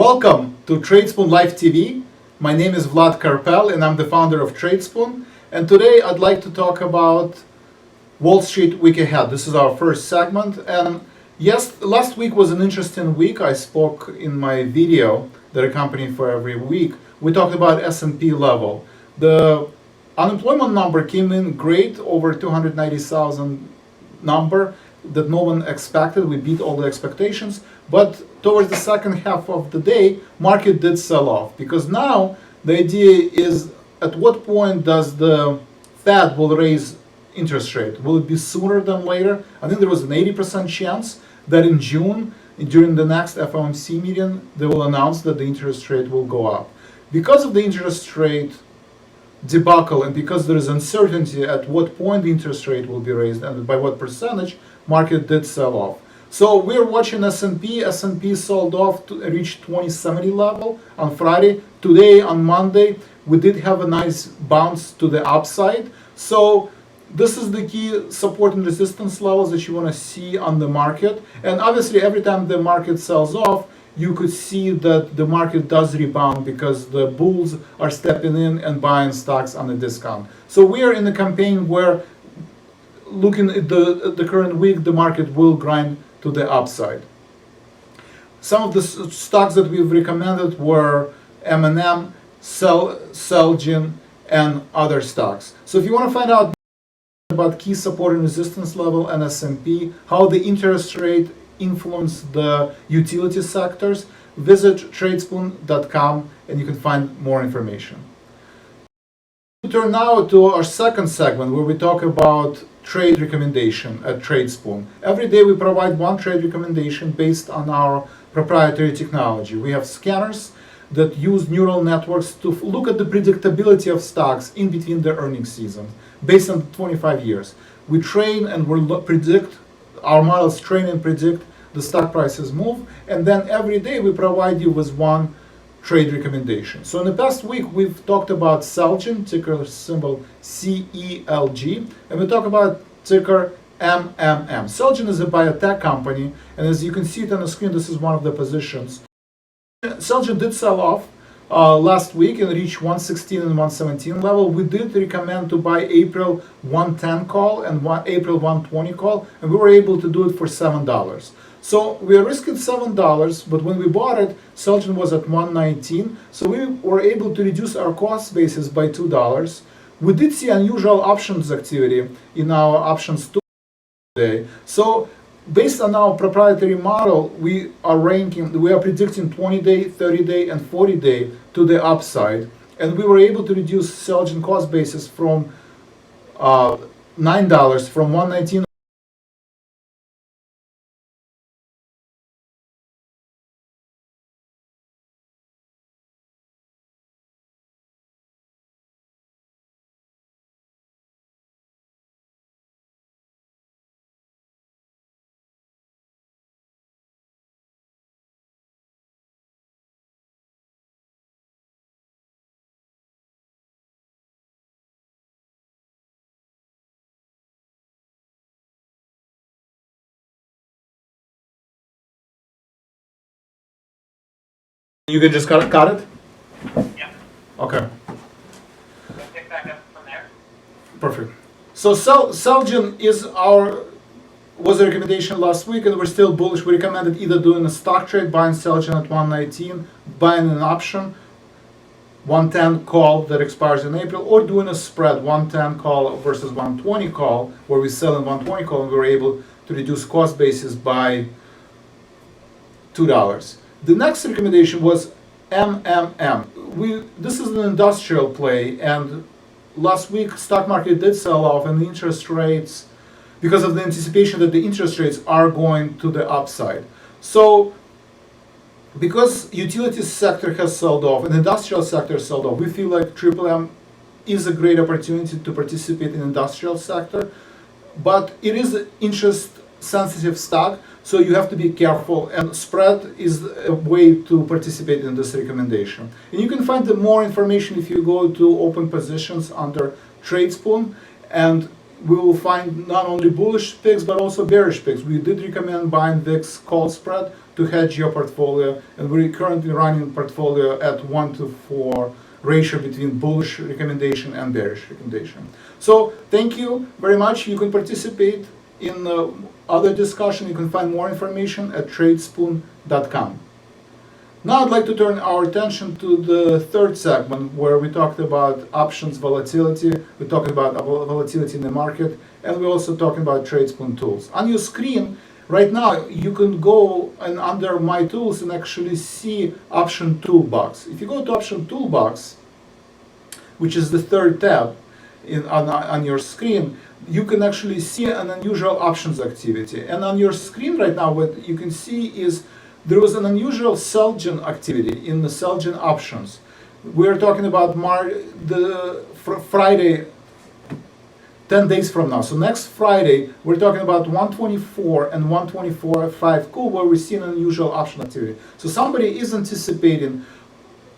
Welcome to Tradespoon Live TV. My name is Vlad Karpel and I'm the founder of Tradespoon. And today I'd like to talk about Wall Street week ahead. This is our first segment. And yes, last week was an interesting week. I spoke in my video that accompanied for every week. We talked about S&P level. The unemployment number came in great, over 290,000 number that no one expected. We beat all the expectations. But towards the second half of the day, market did sell off, because now the idea is, at what point does the Fed will raise interest rate? Will it be sooner than later? I think there was an 80% chance that in June, during the next FOMC meeting, they will announce that the interest rate will go up. Because of the interest rate debacle and because there is uncertainty at what point the interest rate will be raised and by what percentage, market did sell off. So we're watching S&P. S&P sold off to reach 2070 level on Friday. Today, on Monday, we did have a nice bounce to the upside. So this is the key support and resistance levels that you want to see on the market. And obviously, every time the market sells off, you could see that the market does rebound because the bulls are stepping in and buying stocks on a discount. So we are in a campaign where, looking at the current week, the market will grind to the upside. Some of the stocks that we've recommended were M&M, Celgene, and other stocks. So if you want to find out about key support and resistance level and S&P, how the interest rate influence the utility sectors, visit tradespoon.com and you can find more information. We turn now to our second segment where we talk about trade recommendation at Tradespoon. Every day we provide one trade recommendation based on our proprietary technology. We have scanners that use neural networks to look at the predictability of stocks in between the earnings season based on 25 years. We train and we predict, our models train and predict the stock prices move, and then every day we provide you with one trade recommendation. So in the past week, we've talked about Celgene, ticker symbol CELG, and we talk about ticker MMM. Celgene is a biotech company, and as you can see it on the screen, this is one of the positions. Celgene did sell off last week and reached 116 and 117 level. We did recommend to buy April 110 call and April 120 call, and we were able to do it for $7. So we are risking $7, but when we bought it, Celgene was at 119, so we were able to reduce our cost basis by $2. We did see unusual options activity in our options today. So based on our proprietary model, we are predicting 20-day, 30-day, and 40-day to the upside. And we were able to reduce Celgene cost basis from $9 from 119. You can just cut it? Yeah. Okay. We'll pick back up from there. Perfect. So Celgene was a recommendation last week, and we're still bullish. We recommended either doing a stock trade, buying Celgene at 119, buying an option, 110 call that expires in April, or doing a spread, 110 call versus 120 call, where we sell in 120 call and we were able to reduce cost basis by $2. The next recommendation was MMM. This is an industrial play, and last week stock market did sell off, and the interest rates, because of the anticipation that the interest rates are going to the upside. So because utility sector has sold off and industrial sector sold off, we feel like MMM is a great opportunity to participate in industrial sector, but it is an interest sensitive stock, so you have to be careful, and spread is a way to participate in this recommendation. And you can find more information if you go to open positions under Tradespoon and we will find not only bullish picks but also bearish picks. We did recommend buying VIX call spread to hedge your portfolio, and we're currently running a portfolio at 1-to-4 ratio between bullish recommendation and bearish recommendation. So thank you very much. You can participate in other discussion. You can find more information at tradespoon.com. Now I'd like to turn our attention to the third segment where we talked about options volatility, we talked about volatility in the market, and we're also talking about Tradespoon tools. On your screen right now you can go and under My Tools and actually see Option Toolbox. If you go to Option Toolbox, which is the third tab on your screen, you can actually see an unusual options activity. And on your screen right now what you can see is there was an unusual sell-gen activity in the sell-gen options. We're talking about Friday, 10 days from now. So next Friday, we're talking about 124 and 124.5 cool, where we see an unusual option activity. So somebody is anticipating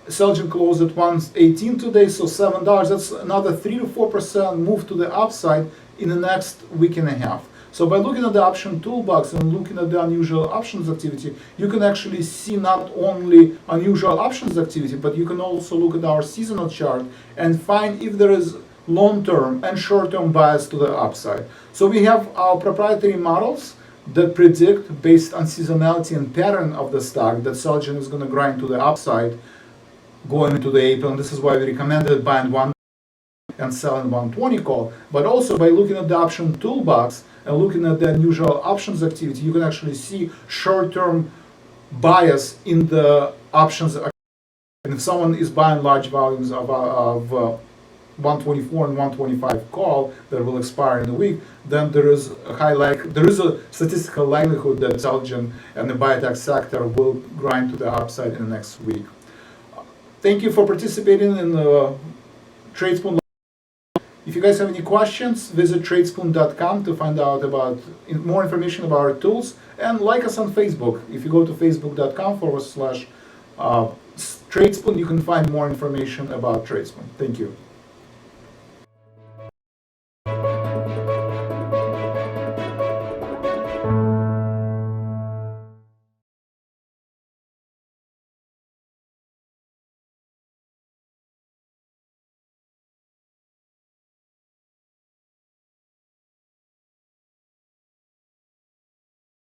sell-gen close at 118 today, so $7. That's another 3 to 4% move to the upside in the next week and a half. So by looking at the option toolbox and looking at the unusual options activity, you can actually see not only unusual options activity, but you can also look at our seasonal chart and find if there is long-term and short-term bias to the upside. So we have our proprietary models that predict, based on seasonality and pattern of the stock, that sell-gen is going to grind to the upside going into the April, and this is why we recommended buying one and selling 120 call. But also by looking at the option toolbox and looking at the unusual options activity, you can actually see short-term bias in the options. And if someone is buying large volumes of 124 and 125 call that will expire in a week, then there is a statistical likelihood that sell-gen and the biotech sector will grind to the upside in the next week. Thank you for participating in the Tradespoon. If you guys have any questions, visit tradespoon.com to find out about more information about our tools, and like us on Facebook. If you go to facebook.com/Tradespoon, you can find more information about Tradespoon. Thank you.